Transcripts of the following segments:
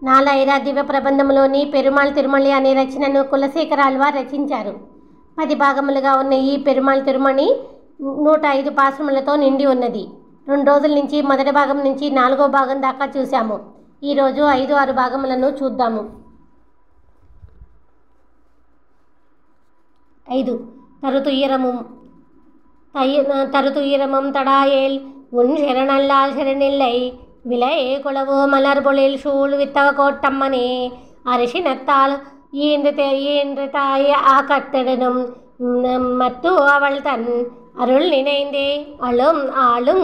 నాలాయిర దివ్య ప్రబంధంలోని పెరుమాళ్ తిరుమళి అనే రచనను కులశేఖరాళ్వార్ రచించారు. 10 భాగములుగా ఉన్న ఈ పెరుమాళ్ తిరుమణి 105 పాశ్రములతో నిండి ఉన్నది. 2 రోజుల నుంచి మొదటి భాగం నుంచి 4వ భాగం దాకా చూశాము. ఈరోజు 5-6 భాగములను చూద్దాము. 5 தருதுயரமும் தடாயேல் உன் சரணல்லால் சரணில்லை விலையே குளவோ மலர்பொழில் சூழ் வித்தவ கோட்டம்மனே அரிசினத்தால் ஈன்று தாய் ஆக்கத்திடனும் மத்து அவள் தன் அருள் நினைந்தே ஆளும்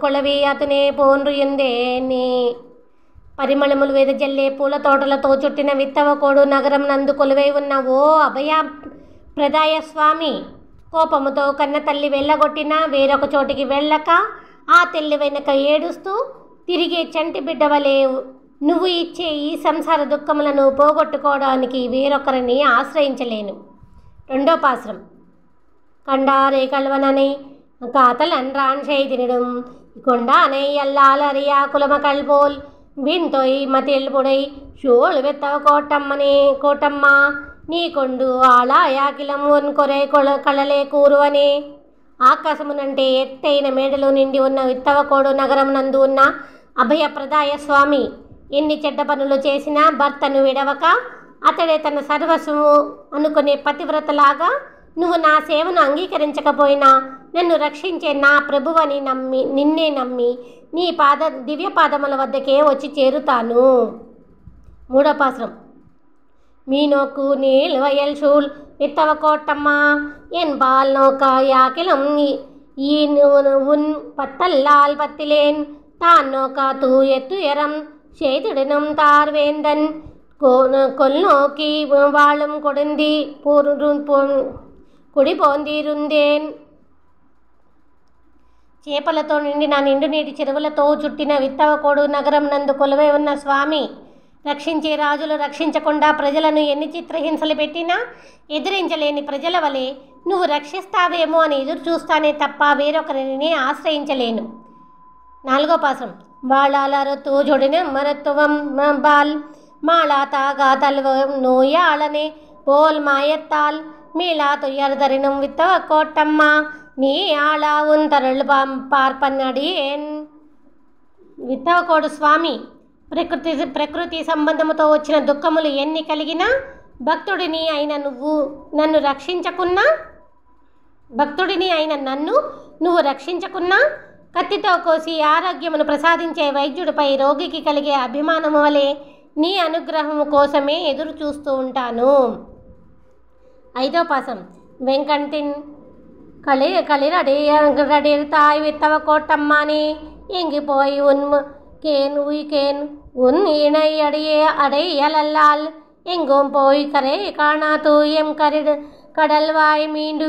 కొలవి అతనే పోన్రుయిందేనే. పరిమళములు వెదజల్లే పూల తోటలతో చుట్టిన విత్తవకోడు నగరం నందు కొలువై ఉన్న ఓ అభయ ప్రదాయ స్వామి, కోపముతో కన్న తల్లి వెళ్ళగొట్టినా వేరొక చోటికి వెళ్ళక ఆ తల్లి వెనక ఏడుస్తూ తిరిగే చంటి బిడ్డవలే నువ్వు ఇచ్చే ఈ సంసార దుఃఖములను పోగొట్టుకోవడానికి వేరొకరిని ఆశ్రయించలేను. 2వ పాశ్రం. కండారే కల్వనனை காத்தலன்றான் செய்திடும் கொண்டானை எல்லால் அறியா குலமகள் போல் விண்தொய் மதில் புடை சூழ் வெத்தவ కోటమ్మ నీ కొండు ఆళాయాకిలం ఒన్ కొరే కళలే కూరువనే. ఆకాశమునంటే ఎత్తైన మేడలో నిండి ఉన్న విత్తవకోడు నగరం నందు ఉన్న అభయప్రదాయ స్వామి, ఎన్ని చెడ్డ పనులు చేసినా భర్తను విడవక అతడే తన సర్వస్వము అనుకునే పతివ్రతలాగా నువ్వు నా సేవను అంగీకరించకపోయినా నన్ను రక్షించే నా ప్రభువని నిన్నే నమ్మి నీ దివ్య పాదముల వద్దకే వచ్చి చేరుతాను. 3వ పాశ్రం. மீனோக்கு நீள் வயல் சூழ் வித்தவ கோட்டம்மா என்பால் நோக்க யாக்கிலும் உன் பத்தல்லால் பத்திலேன் தான் நோக்க தூயத்துயரம் செய்திடனும் தார்வேந்தன் கொல்நோக்கி வாழும் కుడి పోందిరుందేన్. చేపలతో నిండిన నిండు నీటి చెరువులతో చుట్టిన విత్తవకోడు నగరం నందు కొలువై ఉన్న స్వామి, రక్షించే రాజులు రక్షించకుండా ప్రజలను ఎన్ని చిత్రహింసలు పెట్టినా ఎదిరించలేని ప్రజల వలె నువ్వు రక్షిస్తావేమో అని ఎదురు చూస్తానే తప్ప వేరొకరిని ఆశ్రయించలేను. 4వ పాశ్రం. బాళాలరతు జొడిన మరత్వం బాల్ మాళాతాగా తల్వం నోయాళనే పోల్ మాయత్తాల్ మీలా తుయ్యర్దరినం విత్తవ కోట్టమ్మ నీ ఆళా ఉంతరళ్ళు పార్పన్నడియేన్. విత్తవకోడు స్వామి, ప్రకృతి సంబంధముతో వచ్చిన దుఃఖములు ఎన్ని కలిగినా భక్తుడిని అయిన నన్ను నువ్వు రక్షించకున్నా కత్తితో కోసి ఆరోగ్యమును ప్రసాదించే వైద్యుడిపై రోగికి కలిగే అభిమానము వలె నీ అనుగ్రహము కోసమే ఎదురు చూస్తూ ఉంటాను. 5వ పాసం. వెంకంటిన్ களிரடித்தாய் வித்தவ கோட்டம்மானே எங்கிப்போய் உன் இணை அடையலல்லால் எங்கும் போய் கரை காணா தூயம் கடல்வாய் மீண்டு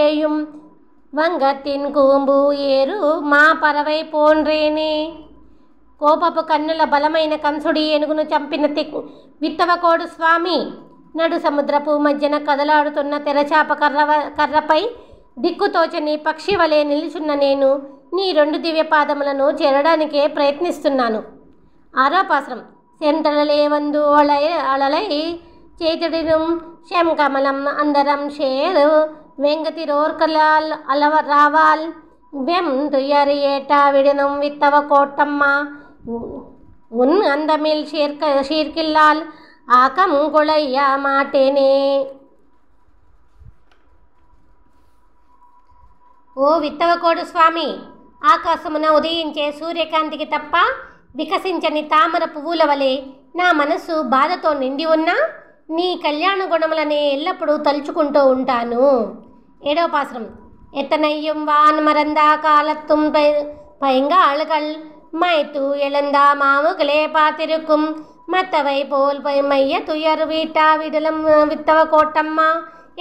ஏயும் వంగத்தின் కూంబు ఏరు మా పరవై పోన్రేనే. కోపపు కన్నుల బలమైన కంసుడి ఏనుగును చంపిన విత్తవకోడు స్వామి, నడు సముద్రపు మధ్యన కదలాడుతున్న తెరచాప కర్రపై దిక్కుతోచని పక్షి వలె నిలుచున్న నేను నీ 2 దివ్య పాదములను చేరడానికే ప్రయత్నిస్తున్నాను. 6వ పాశ్రం. సెంతలలే వందు అళలై చేతిడిను శంకమలం అందరం షేరు వెంగతిరోర్కలాల్ రావాల్ వెం తుయ్యరి ఏటా విడనం విత్తవ కోట్టమ్మ ఉన్ అందమిల్ షీర్కిల్లాల్ ఆకం కొళయ్య మాటేనే. ఓ విత్తవకోడు స్వామి, ఆకాశమున ఉదయించే సూర్యకాంతికి తప్ప వికసించని తామర పువ్వుల వలె నా మనస్సు బాధతో నిండి ఉన్నా నీ కళ్యాణ గుణములనే ఎల్లప్పుడూ తలుచుకుంటూ ఉంటాను. 7వ పాశ్రం. ఎత్తనయ్యం వాన్ మరందా కాలత్తుం పైంగాళుகள் மைத்து எழுந்தா மாமுகளே பார்த்திருக்கும் மத்தவை போல் மைய துயர் வீட்டா விடலம் வித்தவ கோட்டம்மா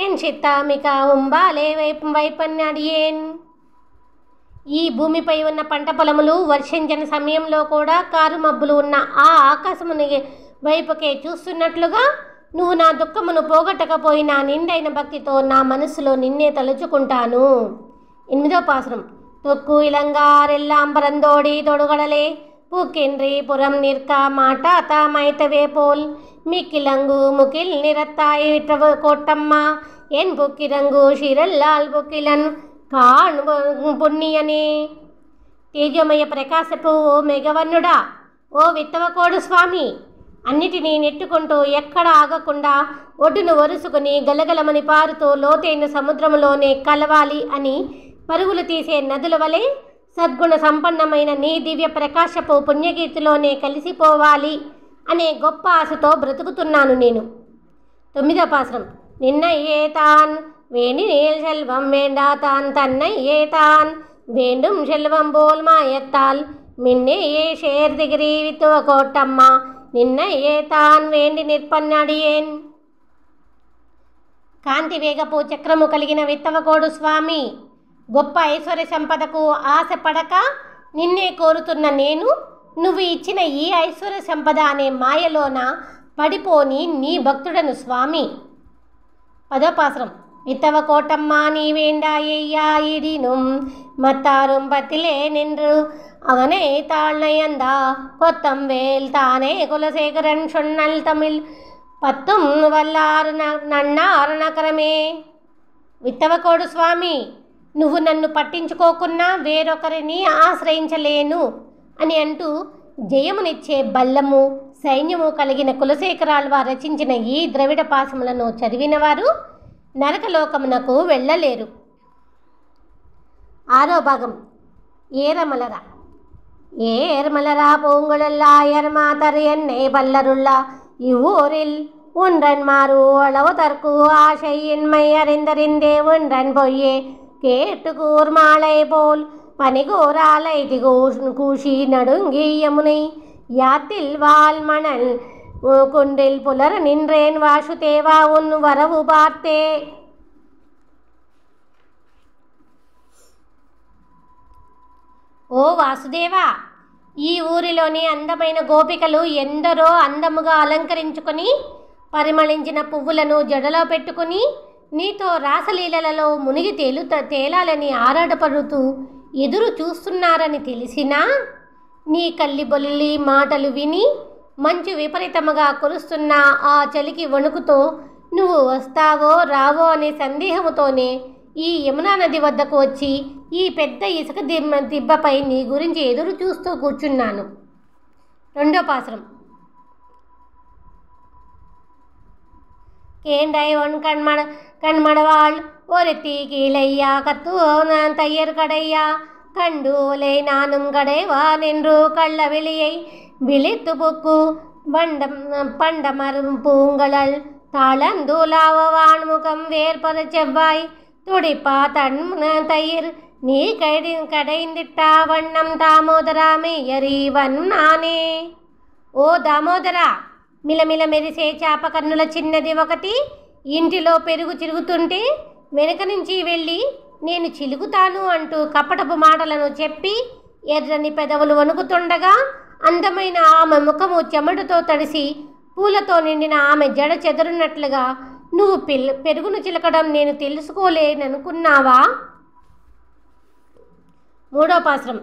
ఎన్ చిత్తామిక ఉంబాలే వైపన్నడియేన్. ఈ భూమిపై ఉన్న పంట పొలములు వర్షించిన సమయంలో కూడా కారు మబ్బులు ఉన్న ఆ ఆకాశముని వైపుకే చూస్తున్నట్లుగా నువ్వు నా దుఃఖమును పోగొట్టకపోయినా నిండైన భక్తితో నా మనసులో నిన్నే తలుచుకుంటాను. 8వ పాశ్రం. தொக்கு இளங்காரெல்லாம் பரந்தோடி தொடுகடலே பூக்கின்றி புறம் நிற்க மாட்டாத்தா மைத்தவே போல் மிக்கிலங்கு முகில் நிறத்தாய் விற்றவ கோட்டம்மா என் புக்கிரங்கு ஷிரல்லால் புக்கிலன் కాను పుణ్యనే తేజమయ ప్రకాశపు ఓ మెగవర్ణుడా, ఓ విత్తవకోడు స్వామి, అన్నిటినీ నెట్టుకుంటూ ఎక్కడ ఆగకుండా ఒడ్డును వరుసుకుని గలగలమని పారుతూ లోతైన సముద్రంలోనే కలవాలి అని పరుగులు తీసే నదుల వలె సద్గుణ సంపన్నమైన నీ దివ్య ప్రకాశపు పుణ్యకీర్తిలోనే కలిసిపోవాలి అనే గొప్ప ఆశతో బ్రతుకుతున్నాను నేను. 9వ పాసరం. నిన్న ఏతాన్ వేణి నీల్ సెల్వం వేండాతాన్ తన్నై ఏతాన్ வேண்டும் செல்வம் போல் மாயத்தால் மின்னே ஏ ஷேர் திகிரி வித்துவ கோட்டம்மா నిన్న ఏతాన్ వేండి నిర్పన్నడియేన్. కాంతి వేగపు చక్రము కలిగిన విత్తవకోడు స్వామి, గొప్ప ఐశ్వర్య సంపదకు ఆశపడక నిన్నే కోరుతున్న నేను నువ్వు ఇచ్చిన ఈ ఐశ్వర్య సంపద అనే మాయలోన పడిపోని నీ భక్తుడను స్వామి. 10వ పాసరం. வித்தவ கோட்டம்மா நீ வேண்டா எய்யா இடினும் மத்தாரும் பத்திலே நின்று அவனை தாழ்நயந்தா கொத்தம் வேல் தானே குலசேகரன் சொன்னல் தமிழ் பத்தும் వల్లారు నన్నారు నకరమే. విత్తవకోడు స్వామి, నువ్వు నన్ను పట్టించుకోకున్నా వేరొకరిని ఆశ్రయించలేను అని అంటూ జయమునిచ్చే బల్లము సైన్యము కలిగిన కులశేఖరాల్వారు రచించిన ఈ ద్రవిడ పాశములను చదివినవారు నరకలోకమునకు వెళ్ళలేరు. 6వ భాగం. ఏరమలరా ஏர்மலரா பூங்குழல்லா எர்மாதர் என்னை பல்லருள்ளா இவ்வூரில் ஒன்றன் மாறு அளவு தற்கு ஆசை இன்மை அறிந்தறிந்தே ஒன்றன் பொய்யே கேட்டு கூர் மாலை போல் பனிகூராலை கூஷி நடுங்கி யமுனை யாத்தில் வால் மணல் குண்டில் புலர நின்றேன் வாசுதேவா உன் வரவு பார்த்தே. ఓ వాసుదేవా, ఈ ఊరిలోని అందమైన గోపికలు ఎందరో అందముగా అలంకరించుకొని పరిమళించిన పువ్వులను జడలో పెట్టుకుని నీతో రాసలీలలో మునిగి తేలాలని ఆరాటపడుతూ ఎదురు చూస్తున్నారని తెలిసినా నీ కల్లిబొల్లి మాటలు విని మంచు విపరీతముగా కురుస్తున్న ఆ చలికి వణుకుతో నువ్వు వస్తావో రావో అనే సందేహముతోనే ఈ యమునా నది వద్దకు వచ్చి ఈ పెద్ద ఇసుక దిబ్బపై నీ గురించి ఎదురు చూస్తూ కూర్చున్నాను. 2వ పాసరం. கேண்டாய் ஒன் கண்மடவாள் ஒருத்தி கீழையா கத்து தையர் கடையா கண்டு ஒலை நானும் கடைவா நின்று கள்ள வெளியை விழித்து புக்கு பண்டமரும் பூங்கழல் தாளந்தூலாவான் முகம் வேற்பத செவ்வாய் துடிப்பா தன் தயிர் நீ కడైందిట్టా వన్నం దామోదరా మేయరీవన్ నానే. ఓ దామోదరా, మిలమిల మెరిసే చేప కన్నుల చిన్నది ఒకటి ఇంటిలో పెరుగు చిరుగుతుంటే వెనుక నుంచి వెళ్ళి నేను చిలుగుతాను అంటూ కపటపు మాటలను చెప్పి ఎర్రని పెదవులు వణుకుతుండగా అందమైన ఆమె ముఖము చెమటతో తడిసి పూలతో నిండిన ఆమె జడ చెదరున్నట్లుగా నువ్వు పెరుగును చిలకడం నేను తెలుసుకోలేననుకున్నావా? 3వ పాసరం.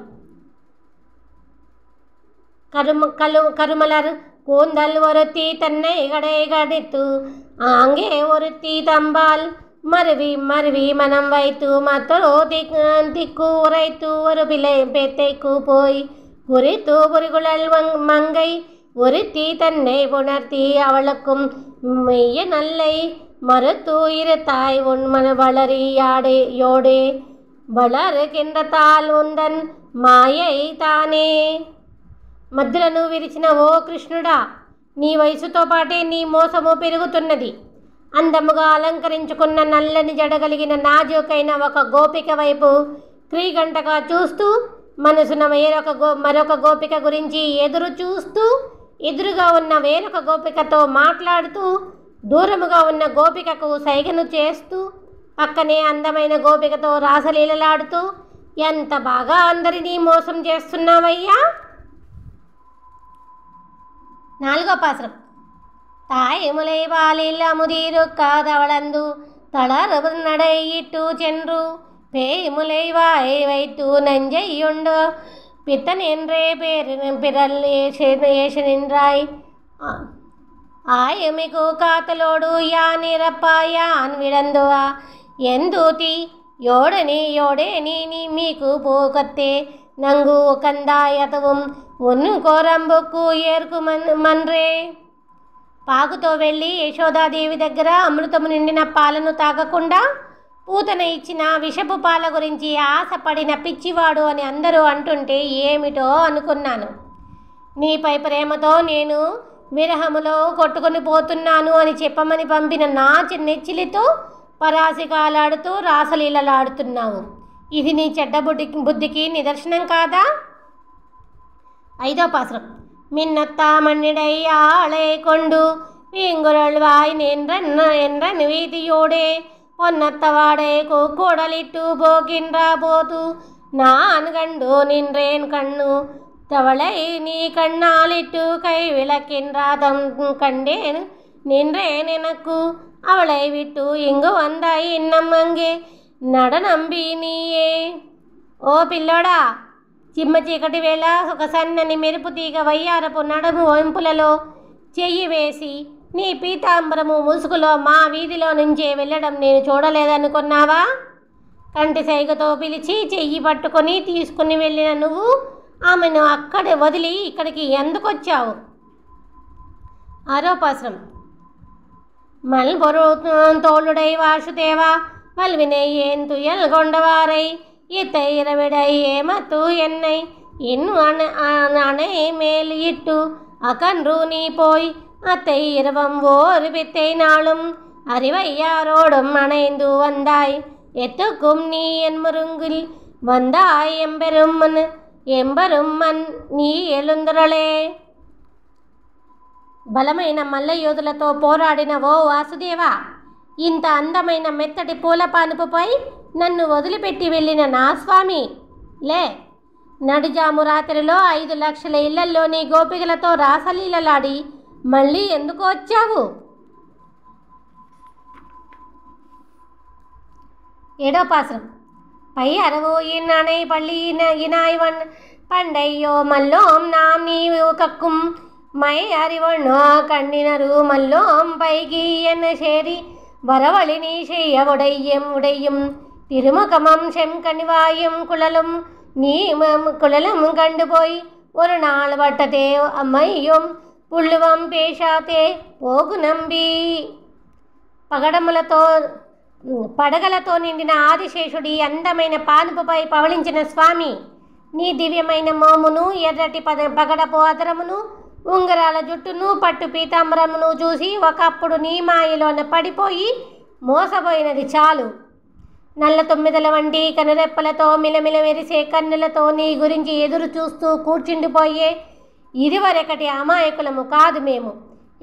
கருமலர் கூந்தல் ஒருத்தி தன்னை கடைத்து ஆங்கே ஒருத்தி தம்பால் மருவி மருவி மனம் வைத்து மற்றோ திக்கு உரைத்து ஒரு பிள்ளை பேத்தைக்கு போய் குறித்து பொறிகுழல் மங்கை ஒருத்தி தன்னை உணர்த்தி அவளுக்கும் மெய்ய நல்லை மறுத்து இருத்தாய் உன்மன வளரியோடே வளருகின்ற తాల్ ఉందన్ మాయై తానే. మధ్యలను విరిచిన ఓ కృష్ణుడా, నీ వయసుతో పాటే నీ మోసము పెరుగుతున్నది. అందముగా అలంకరించుకున్న నల్లని జడగలిగిన నాజూకైన ఒక గోపిక వైపు క్రీగంటగా చూస్తూ మనసున మరొక గోపిక గురించి ఎదురు చూస్తూ ఎదురుగా ఉన్న వేరొక గోపికతో మాట్లాడుతూ దూరముగా ఉన్న గోపికకు సైగను చేస్తూ పక్కనే అందమైన గోపికతో రాసలీలలాడుతూ ఎంత బాగా అందరినీ మోసం చేస్తున్నావయ్యా. 4వ పాసరం. தாய் முலைவாலில் அமுதீருக்காதவளந்து தளர்வு நடையிட்டு சென்று பேய் முலைவாயை வைத்து நஞ்சையுண்டு பித்தனென்றே பிறல் ஏசனின்றாய் ஆயமிகு காத்தலோடு யானிரப்பாயான் విడందువా ಎಂದೂತಿ ಯೋಡನೆ ನೀ మీకు పోకత్తే నంగు కందాయతవం ఒన్ను కోరంబొక్కు ఏర్కు మన్రే. పాకుతో వెళ్ళి యశోదాదేవి దగ్గర అమృతము నిండిన పాలను తాగకుండా పూతన ఇచ్చిన విషపు పాల గురించి ఆశపడిన పిచ్చివాడు అని అందరూ అంటుంటే ఏమిటో అనుకున్నాను. నీపై ప్రేమతో నేను విరహములో కొట్టుకొని పోతున్నాను అని చెప్పమని పంపిన నా నెచ్చిలితో పరాసికాలాడుతూ రాసలీలలాడుతున్నావు. ఇది నీ చెడ్డ బుద్ధికి నిదర్శనం కాదా? 5వ పాసురం. మిన్నత్తా మన్నిడై ఆళై కొండు వీంగురళ్వాయ్ ఎన్రన్ వీధియోడే పొన్నత్తవాడే కూడలిట్టు పోకిండ్రా పోతు నాన్గండు నిన్రేన్ కన్ను తవళై నీ కண்ணాలిట్టు కై విளக்கின்றாதம் கண்டேன் நின்றேன் எனக்கு அவளை விட்டு இங்கு வந்தாய் இன்னம் அங்கே నడనంబి నీయే. ఓ పిల్లోడా, చిమ్మ చీకటి వేళ ఒక సన్నని మెరుపు తీగ వయ్యారపు నడుము వంపులలో చెయ్యి వేసి నీ పీతాంబరము ముసుగులో మా వీధిలో నుంచే వెళ్ళడం నేను చూడలేదనుకున్నావా? కంటి సైగతో పిలిచి చెయ్యి పట్టుకొని తీసుకుని వెళ్ళిన నువ్వు ఆమెను అక్కడే వదిలి ఇక్కడికి ఎందుకు వచ్చావు? 6వ పాసురం. మల్బొరు తోళుడై వాసుదేవా வல்வினை ஏன் துயல் கொண்டவாரை இத்தை இரவிடை ஏமத்து என்னை இன்னும் அணை மேல் இட்டு அகன்று நீ போய் அத்தை இரவம் ஓர் வித்தை நாளும் அறிவையாரோடும் அணைந்து வந்தாய் எத்துக்கும் நீ என் முருங்கில் வந்தாய் ఎంబరుమ్మన్ నీ ఎలుందరలే. బలమైన మల్ల యోధులతో పోరాడిన ఓ వాసుదేవా, ఇంత అందమైన మెత్తటి పూల పానుపుపై నన్ను వదిలిపెట్టి వెళ్ళిన నా స్వామి లే. నడిజాము రాత్రిలో 5 లక్షల ఇళ్లల్లోని గోపికలతో రాసలీలలాడి మళ్ళీ ఎందుకు వచ్చావు? 7వ పాసురం. పై అరవు ఇన్నனை పள்ளி இனாய்வன் பண்டையோ மல்லோம் நாம் நீ கக்கும் மை அறிவண்ணோ கண்ணினரு மல்லோம் பைகி என்ன சேரி வரவழினி செய்ய உடையும் திருமுகமம் செம்கனிவாயும் குழலும் நீ குழலும் கண்டுபோய் ஒரு நாள் வட்டத்தே అమ్మయ్యం పుల్లువం పేషాతే పోగు నంబి. పడగలతో నిండిన ఆదిశేషుడి అందమైన పానుపుపై పవళించిన స్వామి, నీ దివ్యమైన మోమును ఎర్రటి పగడపు అదరమును ఉంగరాల జుట్టును పట్టు పీతాంబరమును చూసి ఒకప్పుడు నీ మాయలోన పడిపోయి మోసపోయినది చాలు. నల్ల 9 వంటి కనురెప్పలతో మిలమిల మెరిసే కన్నులతో నీ గురించి ఎదురు చూస్తూ కూర్చుండిపోయే ఇదివరకటి అమాయకులము కాదు మేము.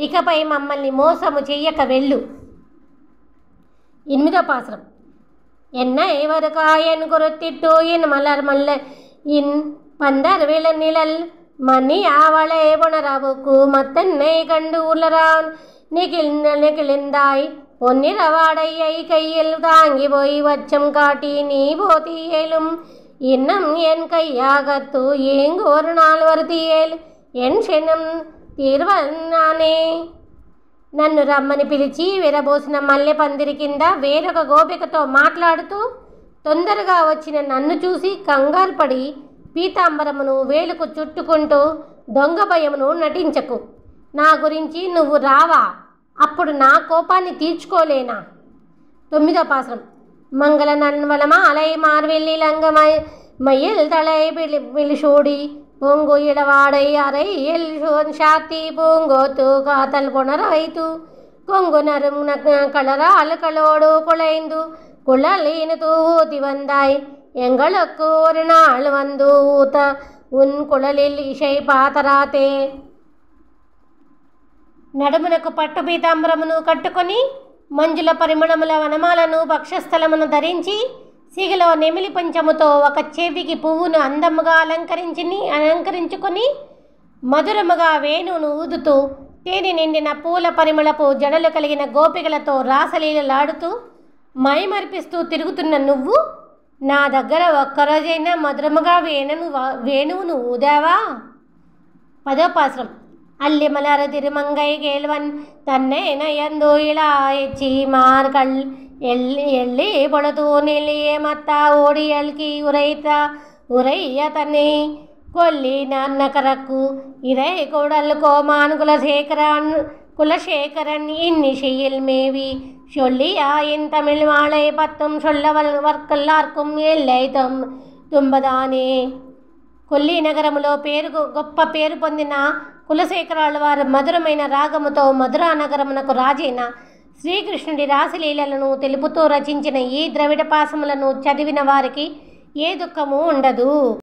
ఇకపై మమ్మల్ని మోసము చెయ్యక వెళ్ళు. 8వ పాసురం. என்னை ஒரு காயன் குறுத்திட்டு என் மலர் மல்ல இன் பந்தர் விள நிழல் மணி அவளை புனரவுக்கு மத்தன்னை கண்டு உலரான் நெகிழ்ந்தாய் பொன்னிறவாடையை கையில் தாங்கி போய் வச்சம் காட்டி நீ போத்தியேலும் இன்னும் என் கையாகத்து ஏங்கு ஒரு நாள் வருத்தியேல் என் క్షణం తీర్వన్నానే. నన్ను రమ్మని పిలిచి విరబోసిన మల్లె పందిరి కింద వేరొక గోపికతో మాట్లాడుతూ తొందరగా వచ్చిన నన్ను చూసి కంగారు పడి పీతాంబరమును వేలుకు చుట్టుకుంటూ దొంగ భయమును నటించకు. నా గురించి నువ్వు రావా? అప్పుడు నా కోపాన్ని తీర్చుకోలేనా? 9వ పాసురం. మంగళ నన్వలమ అలై మార్వెల్లి లంగమై மையில் தலை விழிசூடி பூங்கு இடவாடை அறை எல் சாத்தி பூங்கோத்து காத்தல் புணர வைத்து கொங்கு நரும் கலரால் களோடு குழைந்து குழலின் ஊதி வந்தாய் எங்களுக்கு ஒரு நாள் வந்து ஊத்த உன் குழலில் இசை పాతరాతే. నడుమునకు పట్టు పీతాంబరమును కట్టుకొని మంజుల పరిమళముల వనమాలను వక్షస్థలమును ధరించి సిగలో నెమిలి పంచముతో ఒక చెవికి పువ్వును అందముగా అలంకరించుకొని మధురముగా వేణువును ఊదుతూ తేనె నిండిన పూల పరిమళపు జడలు కలిగిన గోపికలతో రాసలీలలాడుతూ మైమర్పిస్తూ తిరుగుతున్న నువ్వు నా దగ్గర ఒక్కరోజైనా మధురముగా వేణువును ఊదావా? 10వ పాసురం. అల్లి మలర తిరుమంగై కేల్వన్ తన్నే నయందు ఇలా ఎచ్చి మార్కల్ ఎల్లి పొడతూ నెల్లియే మత్త ఓడి ఎల్కి ఉరైయ తన్నే కొల్లి నన్నకరకు ఇరై కూడల్ కోమాన్ குலசேகரன் இன்னிசையில் மேவி சொல்லியாயின் தமிழ் மாலை பத்தும் சொல்லவர்க்கல்லாర్க்கும் ఎల్లై తుంబదానే. కొల్లి నగరములో గొప్ప పేరు పొందిన కులశేఖరాల వారు మధురమైన రాగముతో మధురా నగరమునకు రాజైన శ్రీకృష్ణుడి రాసలీలలను తెలుపుతూ రచించిన ఈ ద్రవిడ పాసములను చదివిన వారికి ఏ దుఃఖము ఉండదు.